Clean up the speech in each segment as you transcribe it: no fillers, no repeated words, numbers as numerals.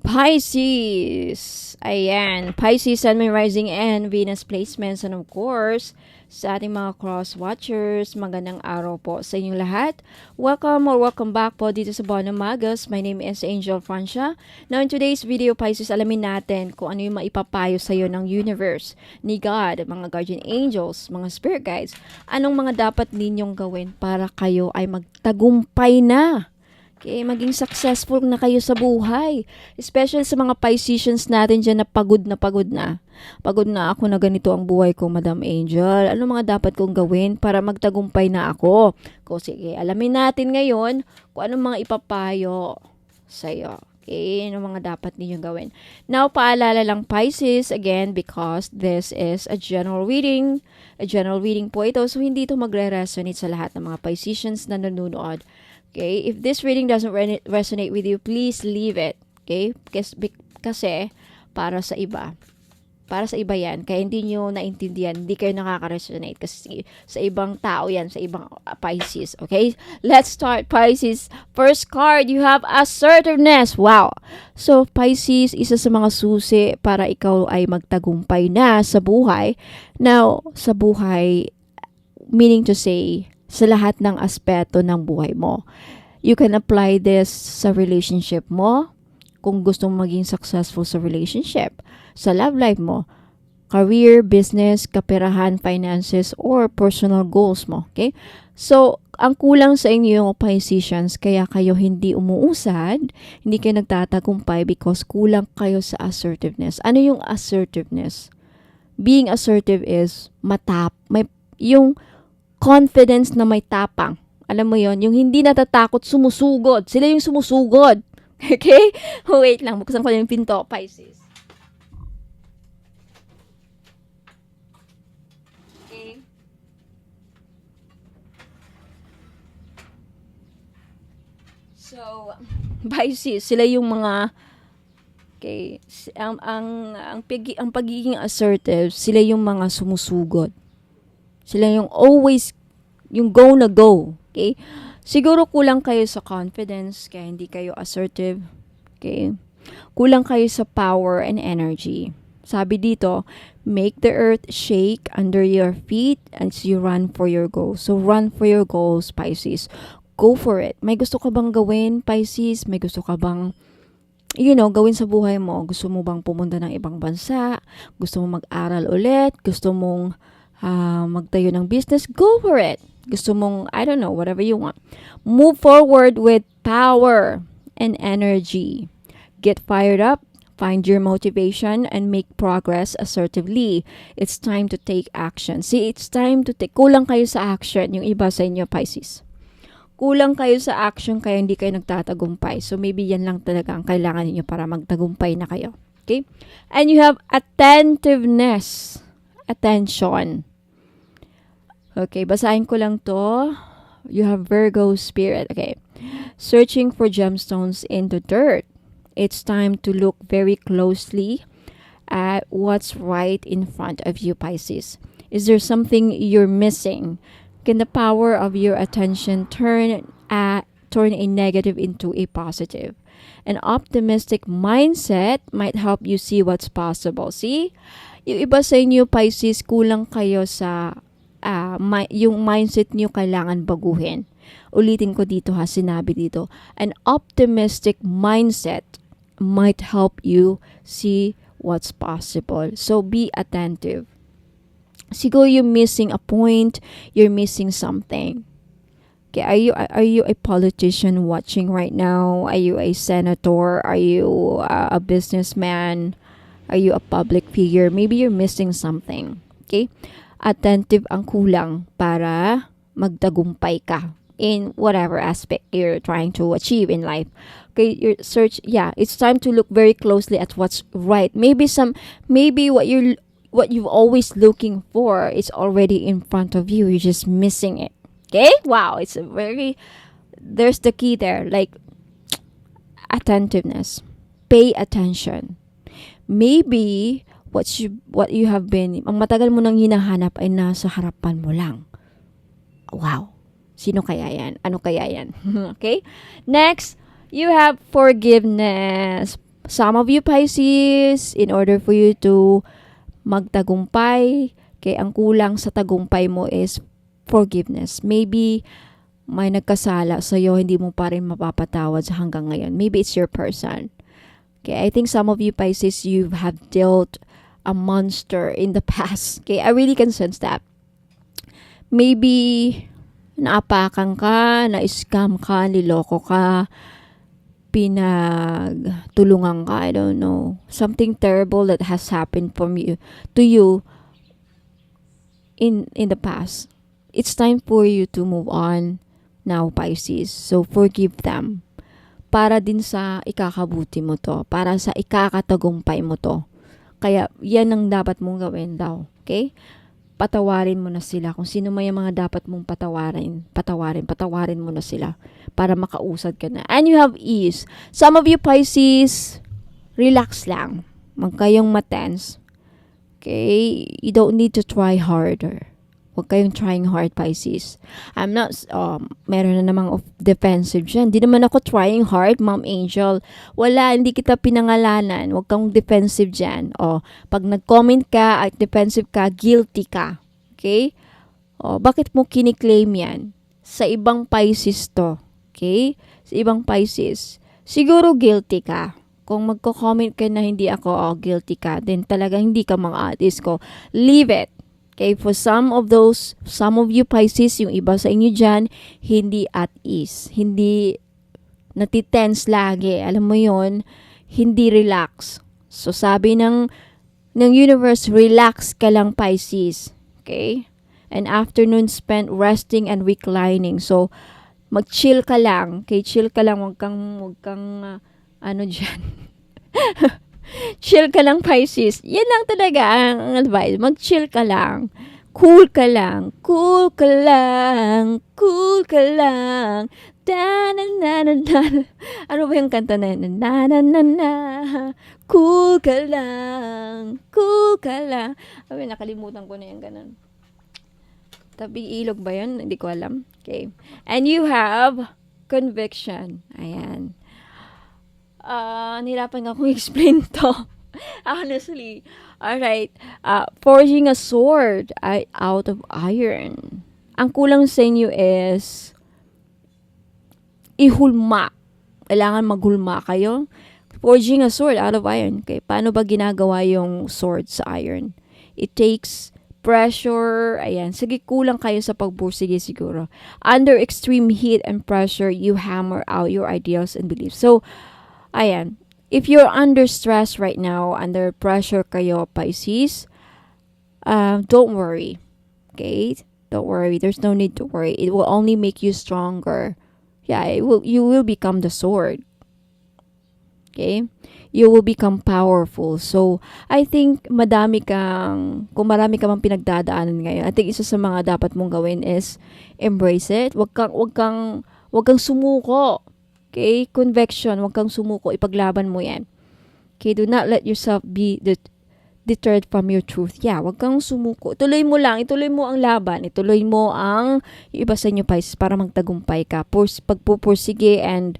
Pisces. Ayan. Pisces, Sun, Moon, Rising, and Venus placements. And of course, sa ating mga cross watchers, magandang araw po sa inyong lahat. Welcome or welcome back po dito sa Buwan ng Magas. My name is Angel Francia. Now in today's video, Pisces, alamin natin kung ano yung maipapayo sa iyo ng universe, ni God, mga guardian angels, mga spirit guides. Anong mga dapat ninyong gawin para kayo ay magtagumpay na? Okay, maging successful na kayo sa buhay. Especially sa mga Pisceans natin dyan na pagod na pagod na. Pagod na ako na ganito ang buhay ko, Madam Angel. Ano mga dapat kong gawin para magtagumpay na ako? Sige, alamin natin ngayon kung anong mga ipapayo sa'yo. Okay, ano mga dapat ninyong gawin. Now, paalala lang Pisces, again, because this is a general reading. A general reading po ito, so hindi ito magre-resonate sa lahat ng mga Pisceans na nanonood. Okay, if this reading doesn't resonate with you, please leave it. Okay, kasi para sa iba. Para sa iba yan. Kaya hindi nyo naintindihan, hindi kayo nakaka-resonate. Kasi sa ibang tao yan, sa ibang Pisces. Okay, let's start Pisces. First card, you have assertiveness. Wow. So, Pisces, isa sa mga susi para ikaw ay magtagumpay na sa buhay. Now, sa buhay, meaning to say, sa lahat ng aspeto ng buhay mo. You can apply this sa relationship mo, kung gusto mo maging successful sa relationship, sa love life mo, career, business, kaperahan, finances, or personal goals mo. Okay? So, ang kulang sa inyo, Pisceans, kaya kayo hindi umuusad, hindi kayo nagtatagumpay because kulang kayo sa assertiveness. Ano yung assertiveness? Being assertive is yung confidence na may tapang. Alam mo yon, yung hindi natatakot, sumusugod. Sila yung sumusugod. Okay? Wait lang, buksan ko yung pinto, Pisces. Okay. So, Pisces, sila yung mga ang pagiging assertive, sila yung mga sumusugod. Sila yung always, yung go na go. Okay? Siguro kulang kayo sa confidence, kaya hindi kayo assertive. Okay? Kulang kayo sa power and energy. Sabi dito, make the earth shake under your feet as you run for your goals. So, run for your goals, Pisces. Go for it. May gusto ka bang gawin, Pisces? May gusto ka bang gawin sa buhay mo? Gusto mo bang pumunta ng ibang bansa? Gusto mo mag-aral ulit? Gusto mong magtayo ng business? Go for it. Gusto mong, I don't know, whatever you want. Move forward with power and energy. Get fired up, find your motivation, and make progress assertively. It's time to take action. See, it's time to take. Kulang kayo sa action, yung iba sa inyo, Pisces. Kulang kayo sa action kaya hindi kayo nagtatagumpay. So maybe yan lang talaga ang kailangan niyo para magtagumpay na kayo. Okay? And you have attentiveness. Attention. Okay, basahin ko lang to. You have Virgo spirit. Okay. Searching for gemstones in the dirt. It's time to look very closely at what's right in front of you, Pisces. Is there something you're missing? Can the power of your attention turn a negative into a positive? An optimistic mindset might help you see what's possible. See? Yung iba sa inyo, Pisces, kulang kayo sa yung mindset niyo kailangan baguhin. Ulitin ko dito sinabi dito. An optimistic mindset might help you see what's possible. So be attentive. Siguro you're missing a point, you're missing something. Okay, are you a politician watching right now? Are you a senator? Are you a businessman? Are you a public figure? Maybe you're missing something. Okay? Attentive ang kulang para magtagumpay ka in whatever aspect you're trying to achieve in life. Okay, your search, it's time to look very closely at what's right. Maybe what you've always looking for is already in front of you. You're just missing it. Okay? Wow, there's the key there. Like, attentiveness. Pay attention. Maybe, what you have been, ang matagal mo nang hinahanap ay nasa harapan mo lang. Wow. Sino kaya yan? Ano kaya yan? Okay? Next, you have forgiveness. Some of you Pisces, in order for you to magtagumpay, kaya ang kulang sa tagumpay mo is forgiveness. Maybe may nagkasala sa'yo, hindi mo pa rin mapapatawad sa hanggang ngayon. Maybe it's your person. Okay, I think some of you Pisces, you have dealt a monster in the past. Okay, I really can sense that. Maybe naapakan ka, na-scam ka, niloko ka, pinagtulungan ka, I don't know. Something terrible that has happened from you to you in the past. It's time for you to move on now, Pisces. So forgive them. Para din sa ikakabuti mo to. Para sa ikakatagumpay mo to. Kaya yan ang dapat mong gawin daw. Okay? Patawarin mo na sila. Kung sino may mga dapat mong patawarin mo na sila. Para makausad ka na. And you have ease. Some of you Pisces, relax lang. Huwag kayong matense. Okay? You don't need to try harder. Huwag kayong trying hard, Pisces. I'm not, meron na namang defensive dyan. Di naman ako trying hard, Ma'am Angel. Wala, hindi kita pinangalanan. Huwag kang defensive dyan. Pag nag-comment ka at defensive ka, guilty ka. Okay? Bakit mo kiniklaim yan? Sa ibang Pisces to. Okay? Sa ibang Pisces. Siguro guilty ka. Kung magko-comment ka na hindi ako, guilty ka, then talaga hindi ka mang-atis ko. Leave it. Okay, for some of you Pisces, yung iba sa inyo dyan, hindi at ease. Hindi natitense lagi. Alam mo yon, hindi relax. So, sabi ng universe, relax ka lang Pisces. Okay? An afternoon spent resting and reclining. So, mag-chill ka lang. Okay, chill ka lang. Huwag kang ano dyan. Chill ka lang, Pisces. Yan lang talaga ang advice. Mag-chill ka lang. Cool ka lang. Cool ka lang. Cool ka lang. Da-na-na-na-na. Ano ba yung kanta na yun? Na-na-na-na. Cool ka lang. Cool ka lang. Ay, nakalimutan ko na yung ganun. Tabi ilog ba yun? Hindi ko alam. Okay. And you have conviction. Ayan. Nahirapan akong explain to. Honestly. Alright. Forging a sword out of iron. Ang kulang sa inyo is ihulma. Kailangan maghulma kayo. Forging a sword out of iron. Okay, paano ba ginagawa yung sword sa iron? It takes pressure. Ayan. Sige, kulang kayo sa pagbursige siguro. Under extreme heat and pressure, you hammer out your ideals and beliefs. So, ayan, if you're under stress right now, under pressure kayo, Pisces, don't worry. Okay? Don't worry. There's no need to worry. It will only make you stronger. Yeah, you will become the sword. Okay? You will become powerful. So, I think kung marami ka mang pinagdadaanan ngayon, I think isa sa mga dapat mong gawin is embrace it. Wag kang sumuko. Okay? Conviction. Huwag kang sumuko. Ipaglaban mo yan. Okay? Do not let yourself be deterred from your truth. Yeah, huwag kang sumuko. Ituloy mo lang. Ituloy mo ang laban. Ituloy mo ang yung iba sa inyo, Pisces, para magtagumpay ka. Pagpupursige and,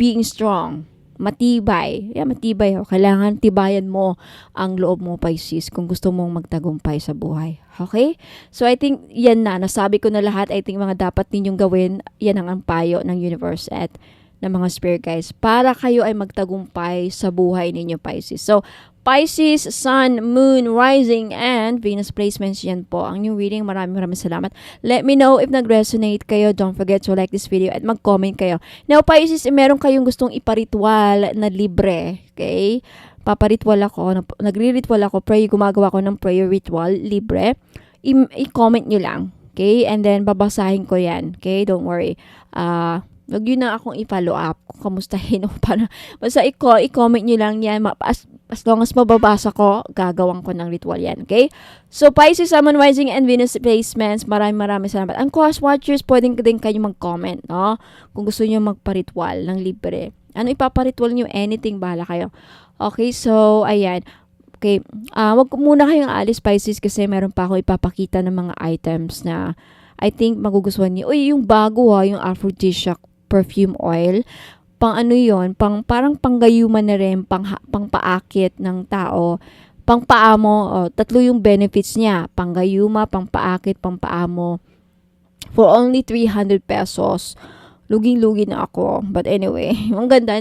being strong. Matibay. Yeah, matibay. Kailangan tibayan mo ang loob mo, Pisces, kung gusto mong magtagumpay sa buhay. Okay? So, I think, yan na. Nasabi ko na lahat. I think mga dapat ninyong gawin, yan ang payo ng universe at ng mga spirit guys para kayo ay magtagumpay sa buhay ninyo, Pisces. So, Pisces, Sun, Moon, Rising, and Venus placements, yan po ang new reading. Maraming salamat. Let me know if nag-resonate kayo. Don't forget to like this video at mag-comment kayo. Now, Pisces, meron kayong gustong iparitual na libre. Okay? Paparitwal ako. Nagre-ritual ako. Gumagawa ko ng prayer ritual libre. I-comment nyo lang. Okay? And then, babasahin ko yan. Okay? Don't worry. Wag yun na akong i-follow up kung kamustahin o paano. Basta i-comment nyo lang yan. As long as mababasa ko, gagawin ko ng ritual yan. Okay? So, Pisces, Sun, Rising, and Venus placements, maraming salamat. Ang cross-watchers, pwedeng din kayo mag-comment, no? Kung gusto nyo magpa-ritual ng libre. Ano ipaparitual nyo? Anything, bahala kayo. Okay? So, ayan. Okay. Wag muna kayong alis, Pisces, kasi meron pa ako ipapakita ng mga items na I think magugustuhan niyo. Uy, yung bago yung aphrodisiac perfume oil. pang ano yon, parang panggayuman na rin, pangpaakit ng tao, pangpaamo, tatlo yung benefits niya, panggayuma, pangpaakit, pangpaamo, for only 300 pesos. Luging-lugi na ako. But anyway, ang ganda.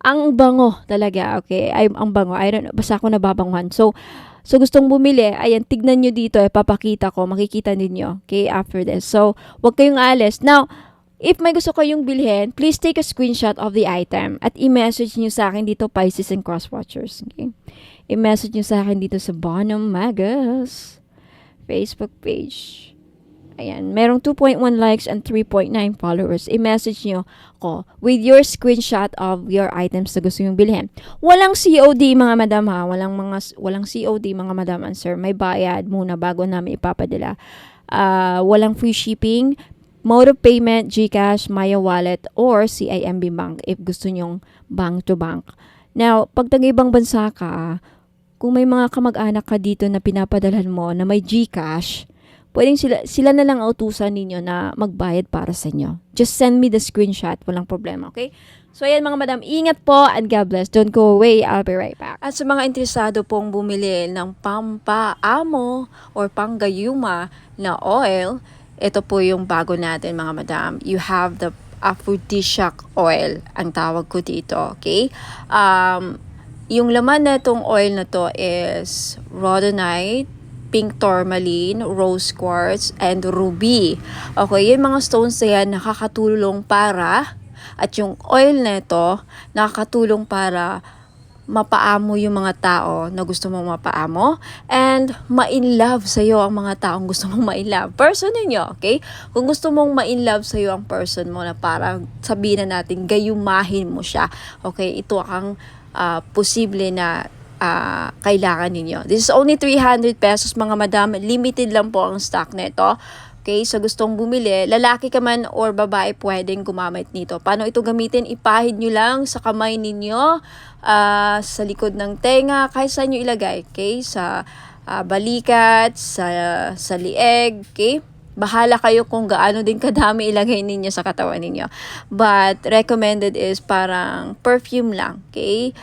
Ang bango talaga, okay? Ang bango. I don't know. Basta ako nababanguhan. So gustong bumili, ayan, tignan nyo dito, papakita ko, makikita ninyo, okay, after this. So, wag kayong alis. Now, if may gusto kayong bilhin, please take a screenshot of the item at i-message nyo sa akin dito, Pisces and Cross-Watchers, okay? I-message nyo sa akin dito sa Bonum Magus Facebook page. Ayan, merong 2.1 likes and 3.9 followers. I-message nyo ko with your screenshot of your items na gusto yung bilhin. Walang COD mga madam ha. Walang COD mga madam and sir. May bayad muna bago namin ipapadala. Walang free shipping. Mode of payment, GCash, Maya Wallet, or CIMB Bank if gusto nyong bank to bank. Now, pag taga-ibang bansa ka, kung may mga kamag-anak ka dito na pinapadalhan mo na may GCash, pwedeng sila na lang utusan ninyo na magbayad para sa inyo. Just send me the screenshot. Walang problema, okay? So, ayan mga madam, ingat po and God bless. Don't go away. I'll be right back. At sa mga interesado pong bumili ng pampaamo or panggayuma na oil, ito po yung bago natin mga madam. You have the aphrodisiac oil, ang tawag ko dito, okay? Yung laman na itong oil na to is rhodonite, pink tourmaline, rose quartz, and ruby. Okay, yung mga stones na yan nakakatulong para, at yung oil na ito, nakakatulong para mapaamo yung mga tao na gusto mong mapaamo, and ma-in-love sa'yo ang mga taong gusto mong ma-in-love. Person ninyo, okay? Kung gusto mong ma-in-love sa'yo ang person mo na parang sabihin na natin, gayumahin mo siya. Okay, ito ang posible na kailangan ninyo. This is only 300 pesos mga madam. Limited lang po ang stock nito. Okay, so gustong bumili, lalaki ka man or babae pwedeng gumamit nito. Paano ito gamitin? Ipahid nyo lang sa kamay ninyo, sa likod ng tenga, kahit saan nyo ilagay. Okay, sa balikat, sa lieg, okay? Bahala kayo kung gaano din kadami ilagay ninyo sa katawan ninyo. But recommended is parang perfume lang, okay?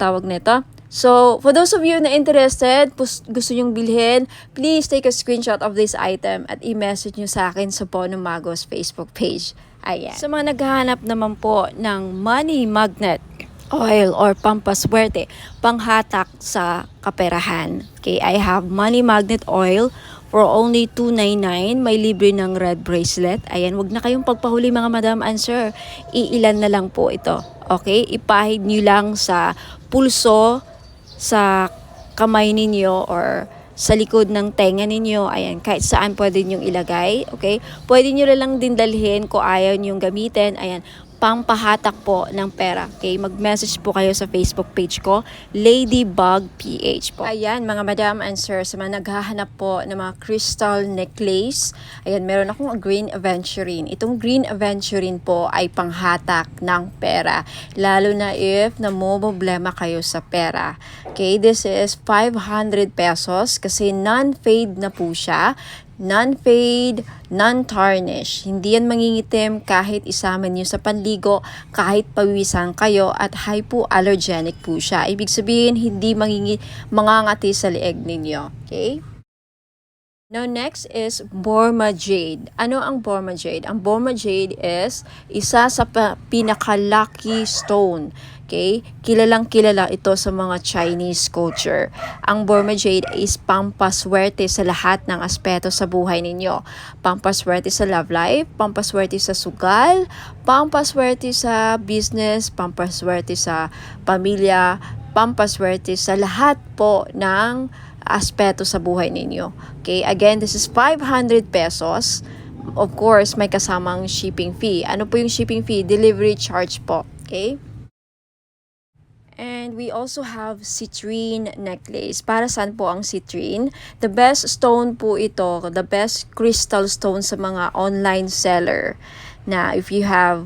Tawag nito. So, for those of you na interested, gusto nyong bilhin, please take a screenshot of this item at i-message nyo sa akin sa Bonum Magus Facebook page. Ayan. Sa mga naghahanap naman po ng money magnet oil or pampaswerte, panghatak sa kaperahan. Okay, I have money magnet oil for only $2.99. May libre ng red bracelet. Ayan, wag na kayong pagpahuli mga madam and sir. Iilan na lang po ito. Okay, ipahid nyo lang sa pulso, sa kamay ninyo or sa likod ng tenga ninyo. Ayan, kahit saan pwede nyong ilagay. Okay? Pwede nyo lang din dalhin kung ayaw nyong gamitin. Ayan, pampahatak po ng pera. Okay? Mag-message po kayo sa Facebook page ko, Ladybug PH po. Ayan, mga madam and sir, sa mga naghahanap po ng mga crystal necklace, ayan, meron akong green aventurine. Itong green aventurine po ay panghatak ng pera. Lalo na if namomblema kayo sa pera. Okay, this is 500 pesos kasi non-fade na po siya. Non-fade, non-tarnish. Hindi yan mangingitim kahit isama niyo sa panligo, kahit pawisan kayo, at hypoallergenic po siya. Ibig sabihin, hindi mangangati sa leeg ninyo. Okay? Now, next is Borma Jade. Ano ang Borma Jade? Ang Borma Jade is isa sa pinaka-lucky stone. Okay? Kilalang kilala ito sa mga Chinese culture. Ang Borma Jade is pampaswerte sa lahat ng aspeto sa buhay ninyo. Pampaswerte sa love life, pampaswerte sa sugal, pampaswerte sa business, pampaswerte sa pamilya, pampaswerte sa lahat po ng aspeto sa buhay ninyo. Okay? Again, this is 500 pesos. Of course, may kasamang shipping fee. Ano po yung shipping fee? Delivery charge po. Okay? And we also have citrine necklace. Para saan po ang citrine? The best stone po ito, the best crystal stone sa mga online seller. Na if you have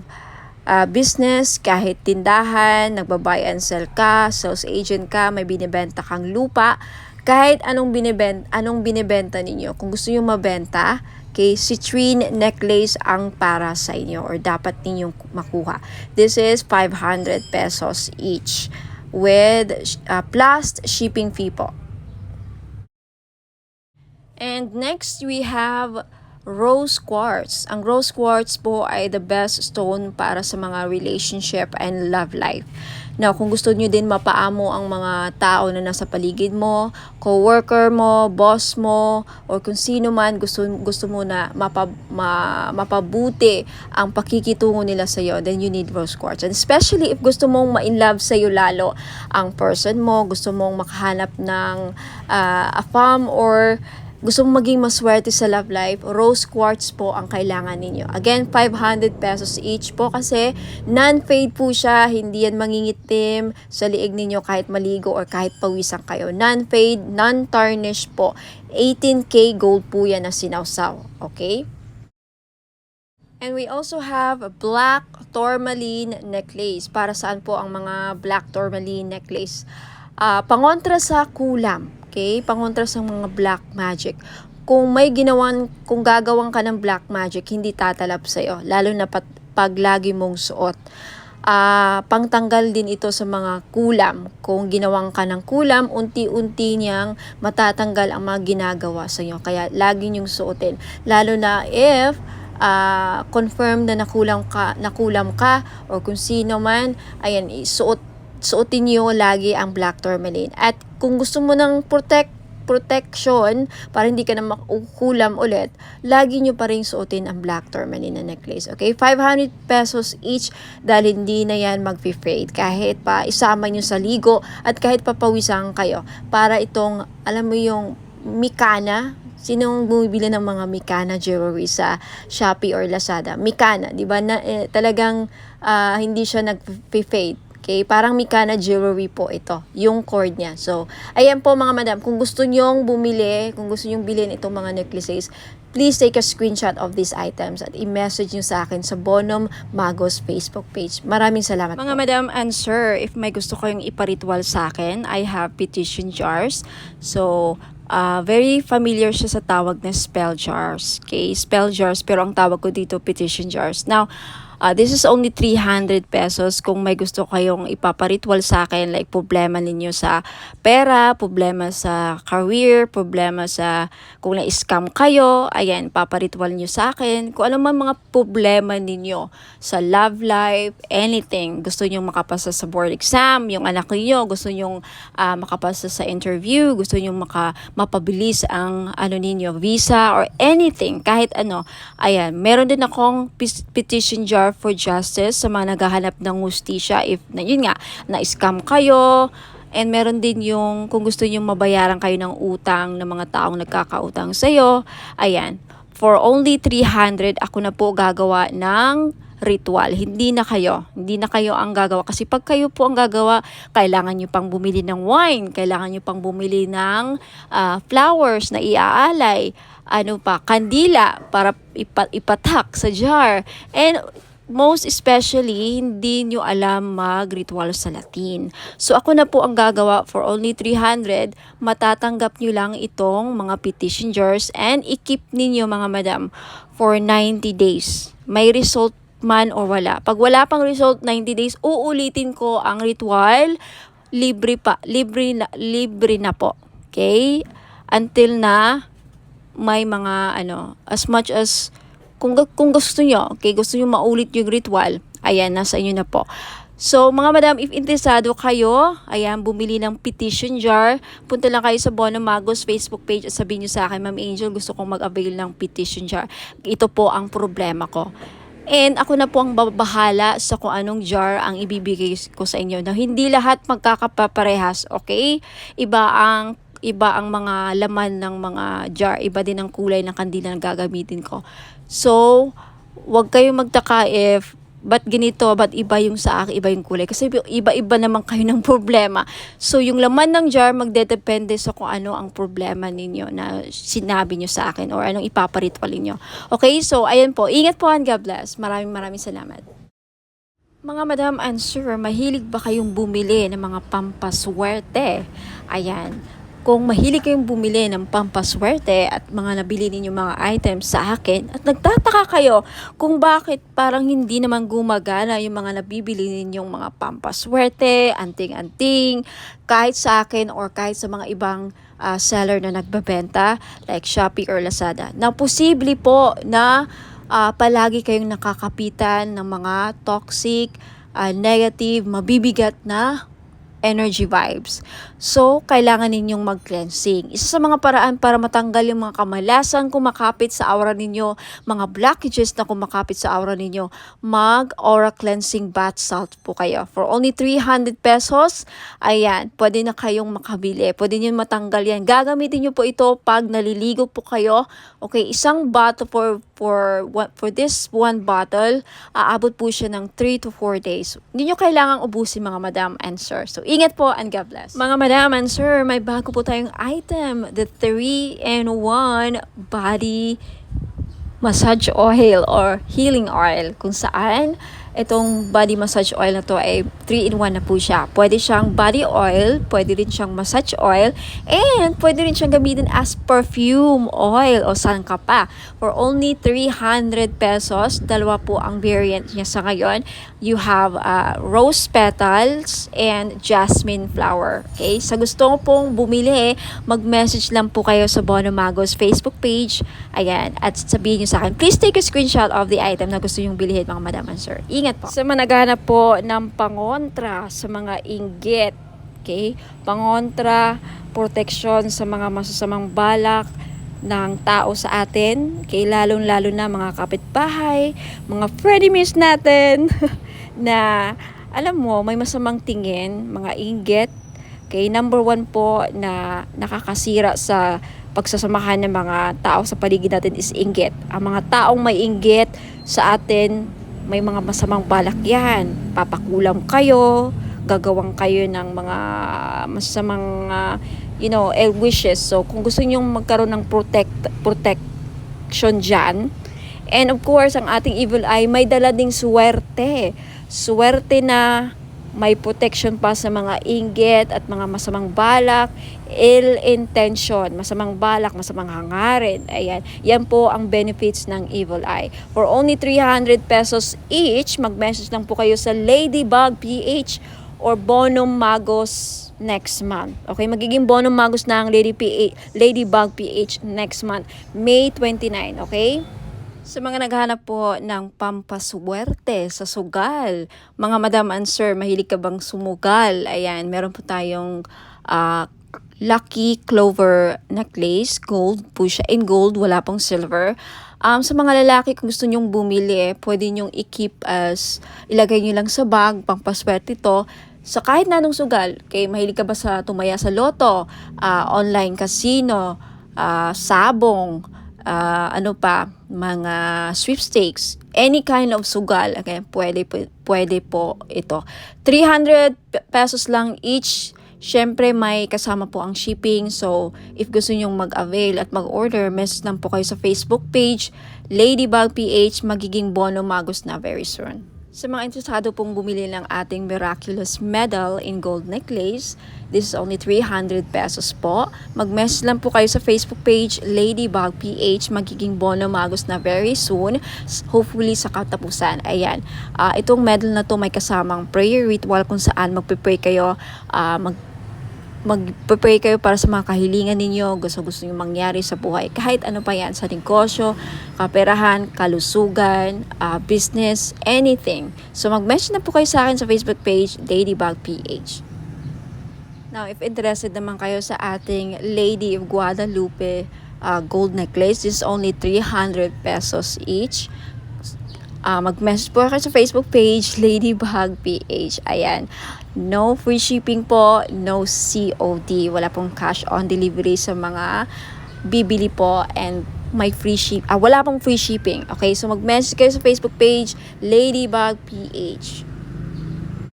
business, kahit tindahan, nagbabuy and sell ka, sales agent ka, may binibenta kang lupa, kahit anong binibenta ninyo. Kung gusto nyo mabenta, Okay, citrine necklace ang para sa inyo or dapat ninyong makuha. This is 500 pesos each with plus shipping fee po. And next we have rose quartz. Ang rose quartz po ay the best stone para sa mga relationship and love life. Now, kung gusto nyo din mapaamo ang mga tao na nasa paligid mo, co-worker mo, boss mo, or kung sino man gusto mo na mapabuti ang pakikitungo nila sa iyo, then you need rose quartz. And especially if gusto mong ma-inlove sa iyo lalo ang person mo, gusto mong makahanap ng a femme or gusto mong maging maswerte sa love life, rose quartz po ang kailangan ninyo. Again, 500 pesos each po kasi non-fade po siya, hindi yan mangingitim sa liig ninyo kahit maligo or kahit pawisan kayo. Non-fade, non-tarnish po. 18K gold po yan na sinawsaw. Okay? And we also have a black tourmaline necklace. Para saan po ang mga black tourmaline necklace? Pangontra sa kulam. Okay? Pangontra sa mga black magic. Kung gagawang ka ng black magic, hindi tatalab sa'yo. Lalo na pag lagi mong suot. Pangtanggal din ito sa mga kulam. Kung ginawang ka ng kulam, unti-unti niyang matatanggal ang mga ginagawa sa iyo. Kaya lagi niyong suotin. Lalo na if confirm na nakulam ka or kung sino man, ayan, suotin niyo lagi ang black tourmaline. At kung gusto mo ng protection para hindi ka na makukulam ulit, lagi nyo pa rin suotin ang black tourmaline na necklace. Okay? 500 pesos each dahil hindi na yan mag-fade. Kahit pa isama nyo sa ligo at kahit papawisan kayo. Para itong, alam mo yung Mikana, sinong bumibili ng mga Mikana jewelry sa Shopee or Lazada? Mikana, di ba? Talagang hindi siya nag-fade. Okay, parang Mikana jewelry po ito, yung cord niya. So, ayan po mga madam, kung gusto nyong bumili, kung gusto nyong bilhin itong mga necklaces, please take a screenshot of these items at i-message nyo sa akin sa Bonum Magos Facebook page. Maraming salamat mga po. Madam and sir, if may gusto kayong iparitwal sa akin, I have petition jars. So, very familiar siya sa tawag na spell jars. Okay, spell jars, pero ang tawag ko dito petition jars. Now, this is only 300 pesos kung may gusto kayong ipaparitwal sa akin, like problema ninyo sa pera, problema sa career, problema sa kung na-scam kayo, ayan, paparitwal nyo sa akin. Kung ano man mga problema ninyo sa love life, anything, gusto nyo makapasa sa board exam, yung anak niyo gusto nyo makapasa sa interview, gusto nyo mapabilis ang ninyo, visa or anything, kahit ano, ayan, meron din akong petition jar for justice sa mga naghahanap ng hustisya if yun nga na-scam kayo, and meron din yung kung gusto niyo mabayaran kayo ng utang ng mga taong nagkakautang sa iyo. Ayan, for only 300 ako na po gagawa ng ritual. Hindi na kayo ang gagawa kasi pag kayo po ang gagawa, kailangan nyo pang bumili ng wine, kailangan nyo pang bumili ng flowers na iaalay, kandila para ipatak sa jar, and most especially, hindi nyo alam mag-ritual sa Latin. So, ako na po ang gagawa for only 300. Matatanggap nyo lang itong mga petition jars and i-keep ninyo mga madam for 90 days. May result man o wala. Pag wala pang result, 90 days, uulitin ko ang ritual. Libre na po. Okay? Until na may mga as much as kung gusto nyo, okay, gusto nyo maulit yung ritual, ayan, nasa inyo na po. So, mga madam, if interesado kayo, ayan, bumili ng petition jar, punta lang kayo sa Bonum Magos Facebook page at sabihin nyo sa akin, Ma'am Angel, gusto kong mag-avail ng petition jar. Ito po ang problema ko. And ako na po ang babahala sa kung anong jar ang ibibigay ko sa inyo. Now, hindi lahat magkakaparehas, okay? Iba ang mga laman ng mga jar, iba din ang kulay ng kandila na gagamitin ko. So, wag kayong magtaka if ba't ganito, ba't iba yung sa akin, iba yung kulay. Kasi iba-iba naman kayo ng problema. So, yung laman ng jar magdedepende sa kung ano ang problema ninyo na sinabi nyo sa akin or anong ipaparitwal ninyo. Okay, so ayan po. Ingat po and God bless. Maraming salamat. Mga madam and sir, mahilig ba kayong bumili ng mga pampaswerte? Ayan. Kung mahilig kayong bumili ng pampaswerte at mga nabili ninyong mga items sa akin at nagtataka kayo kung bakit parang hindi naman gumagana yung mga nabibili ninyong mga pampaswerte, anting-anting, kahit sa akin or kahit sa mga ibang seller na nagbebenta like Shopee or Lazada. Na posible po na palagi kayong nakakapitan ng mga toxic, negative, mabibigat na energy vibes. So, kailangan ninyong mag-cleansing. Isa sa mga paraan para matanggal yung mga kamalasan kumakapit sa aura ninyo, mga blockages na kumakapit sa aura ninyo, mag-aura cleansing bath salt po kayo. For only 300 pesos, ayan, pwede na kayong makabili. Pwede nyo matanggal yan. Gagamitin nyo po ito pag naliligo po kayo. Okay, isang bottle for this one bottle, aabot po siya ng 3 to 4 days. Hindi nyo kailangang ubusin mga madam and sir. So, ingat po and God bless. Mga madam and sir, may bago po tayong item, the 3-in-1 body massage oil or healing oil, kung saan itong body massage oil na to ay 3-in-1 na po siya. Pwede siyang body oil, pwede rin siyang massage oil, and pwede rin siyang gamitin as perfume oil o saan ka pa. For only 300 pesos, dalawa po ang variant niya sa ngayon. You have rose petals and jasmine flower. Okay? Sa gusto pong bumili, mag-message lang po kayo sa Bono Magos Facebook page. Ayan. At sabihin niyo sa akin, please take a screenshot of the item na gusto nyong bilhin, mga madam and sir. Ingat po. Sa managhanap po ng pangontra sa mga inggit. Okay? Pangontra, protection sa mga masasamang balak ng tao sa atin. Okay? Lalong-lalo na mga kapitbahay, mga frenemies natin na alam mo, may masamang tingin, mga inggit. Okay? Number 1 po na nakakasira sa pagsasamahan ng mga tao sa paligid natin is inggit. Ang mga taong may inggit sa atin, may mga masamang balak yan. Papakulam kayo, gagawang kayo ng mga masamang wishes. So, kung gusto niyo magkaroon ng protection dyan, and of course, ang ating evil eye, may dala ding swerte. Swerte na may protection pa sa mga inggit at mga masamang balak, ill intention, masamang balak, masamang hangarin. Ayan. Yan po ang benefits ng evil eye. For only 300 pesos each, mag-message lang po kayo sa Ladybug PH or Bonum Magos next month. Okay, magiging Bonum Magos na ang Ladybug PH next month, May 29, okay? Sa mga naghahanap po ng pampaswerte sa sugal, mga madam and sir, mahilig ka bang sumugal? Ayan, meron po tayong Lucky Clover necklace, gold po siya, in gold, wala pong silver. Sa mga lalaki, kung gusto nyong bumili, pwede nyong i-keep as, ilagay nyo lang sa bag, pampaswerte ito, sa kahit na anong sugal. Okay, mahilig ka ba sa tumaya sa loto, online casino, sabong, mga sweepstakes, any kind of sugal, okay, pwede po ito. 300 pesos lang each. Syempre, may kasama po ang shipping. So, if gusto nyong mag-avail at mag-order, message lang po kayo sa Facebook page, Ladybug PH, magiging Bono Magos na very soon. Sa mga interesado pong bumili ng ating miraculous medal in gold necklace, this is only 300 pesos po. Mag-message lang po kayo sa Facebook page, Ladybug PH, magiging Bono Magos na very soon, hopefully sa katapusan. Ayan, itong medal na to may kasamang prayer ritual kung saan magpe-pray kayo, mag-pray kayo para sa mga kahilingan ninyo, gusto nyo mangyari sa buhay. Kahit ano pa yan, sa negosyo, kaperahan, kalusugan, business, anything. So, mag-message na po kayo sa akin sa Facebook page, Ladybug PH. Now, if interested naman kayo sa ating Lady of Guadalupe gold necklace, this is only 300 pesos each. Mag-message po kayo sa Facebook page, Ladybug PH. Ayan. No free shipping po, no COD. Wala pong cash on delivery sa mga bibili po, and may wala pong free shipping. Okay, so mag-message kayo sa Facebook page, Ladybug PH.